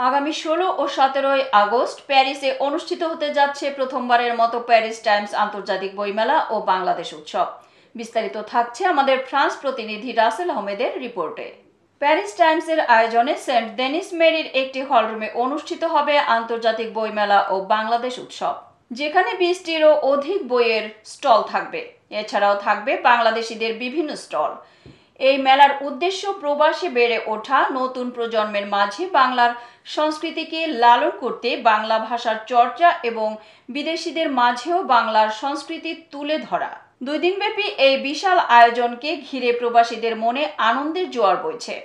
আগামী 16 ও 17 আগস্ট প্যারিসে অনুষ্ঠিত হতে যাচ্ছে প্রথমবারের মতো প্যারিস টাইমস আন্তর্জাতিক বইমেলা ও বাংলাদেশ উৎসব। বিস্তারিত থাকছে আমাদের ফ্রান্স প্রতিনিধি রাসেল আহমেদের রিপোর্টে। প্যারিস টাইমসের আয়োজনে সেন্ট ডেনিস মেরির একটি হলরুমে অনুষ্ঠিত হবে আন্তর্জাতিক বইমেলা ও বাংলাদেশ উৎসব, যেখানে 20টিরও অধিক বইয়ের স্টল থাকবে। এছাড়াও থাকবে বাংলাদেশিদের বিভিন্ন স্টল। এই মেলার উদ্দেশ্য প্রবাসে বেড়ে ওঠা নতুন প্রজন্মের মাঝে বাংলার সংস্কৃতিকে লালন করতে বাংলা ভাষার চর্চা এবং বিদেশিদের মাঝেও বাংলার সংস্কৃতি তুলে ধরা। 2 দিনব্যাপী এই বিশাল আয়োজনকে ঘিরে প্রবাসীদের মনে আনন্দের জোয়ার বইছে।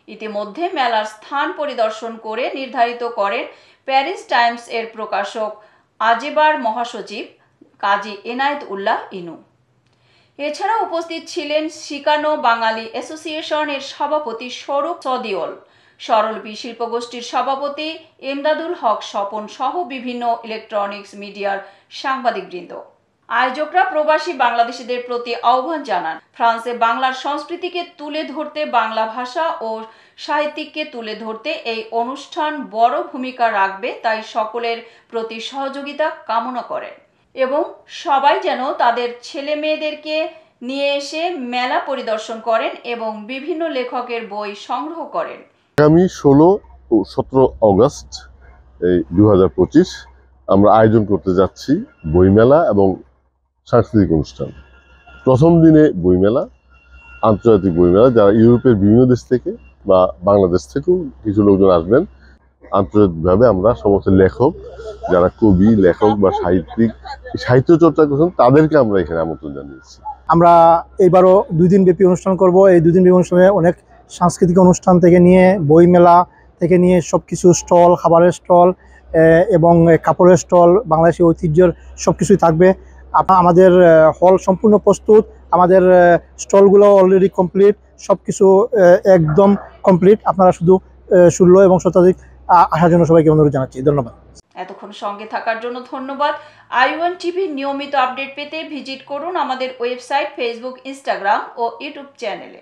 ইতিমধ্যে মেলার স্থান পরিদর্শন করে নির্ধারিত করেন প্যারিস টাইমস এর প্রকাশক আজেবার মহাসচিব কাজী এনায়েত উল্লাহ ইনু। এছাড়া উপস্থিত ছিলেন শিকানো বাঙালি অ্যাসোসিয়েশন এর সভাপতি স্বরূপ সদিওল, স্বরলিপি শিল্পগোষ্ঠীর সভাপতি এমদাদুল হক স্বপন সহ বিভিন্ন ইলেকট্রনিক্স মিডিয়ার সাংবাদিকবৃন্দ। আয়োজকরা প্রবাসী বাংলাদেশিদের প্রতি আহ্বান জানান, ফ্রান্সে বাংলার সংস্কৃতিকে তুলে ধরতে, বাংলা ভাষা ও সাহিত্যিককে তুলে ধরতে এই অনুষ্ঠান বড় ভূমিকা রাখবে, তাই সকলের প্রতি সহযোগিতা কামনা করেন এবং সবাই যেন তাদের ছেলে মেয়েদেরকে নিয়ে এসে মেলা পরিদর্শন করেন এবং বিভিন্ন লেখকের বই সংগ্রহ করেন। আগামী 16 ও 17 আগস্ট 2025 আমরা আয়োজন করতে যাচ্ছি বইমেলা এবং সাংস্কৃতিক অনুষ্ঠান। প্রথম দিনে বইমেলা, আন্তর্জাতিক বইমেলা, যারা ইউরোপের বিভিন্ন দেশ থেকে বা বাংলাদেশ থেকেও কিছু লোকজন আসবেন। আন্তর্জাতিকভাবে আমরা সমস্ত লেখক, যারা কবি, লেখক বা সাহিত্যিক, সাহিত্য চর্চা করছেন, তাদেরকে আমরা এখানে আমন্ত্রণ জানিয়েছি। আমরা এইবারও 2 দিন ব্যাপী অনুষ্ঠান করব। এই 2 দিন ব্যাপী অনুষ্ঠানে অনেক সাংস্কৃতিক অনুষ্ঠান থেকে নিয়ে, বইমেলা থেকে নিয়ে সব কিছু স্টল, খাবারের স্টল এবং কাপড়ের স্টল, বাংলাদেশি ঐতিহ্যের সব কিছুই থাকবে। আমাদের হল সম্পূর্ণ প্রস্তুত, আমাদের স্টলগুলো অলরেডি কমপ্লিট, সব কিছু একদম কমপ্লিট। আপনারা শুধু 16 এবং 17 আসার জন্য সবাইকে অনুরোধ জানাচ্ছি। ধন্যবাদ। এতক্ষণ সঙ্গে থাকার জন্য ধন্যবাদ। আই1 টিভির নিয়মিত আপডেট পেতে ভিজিট করুন আমাদের ওয়েবসাইট, ফেসবুক, ইনস্টাগ্রাম ও ইউটিউব চ্যানেলে।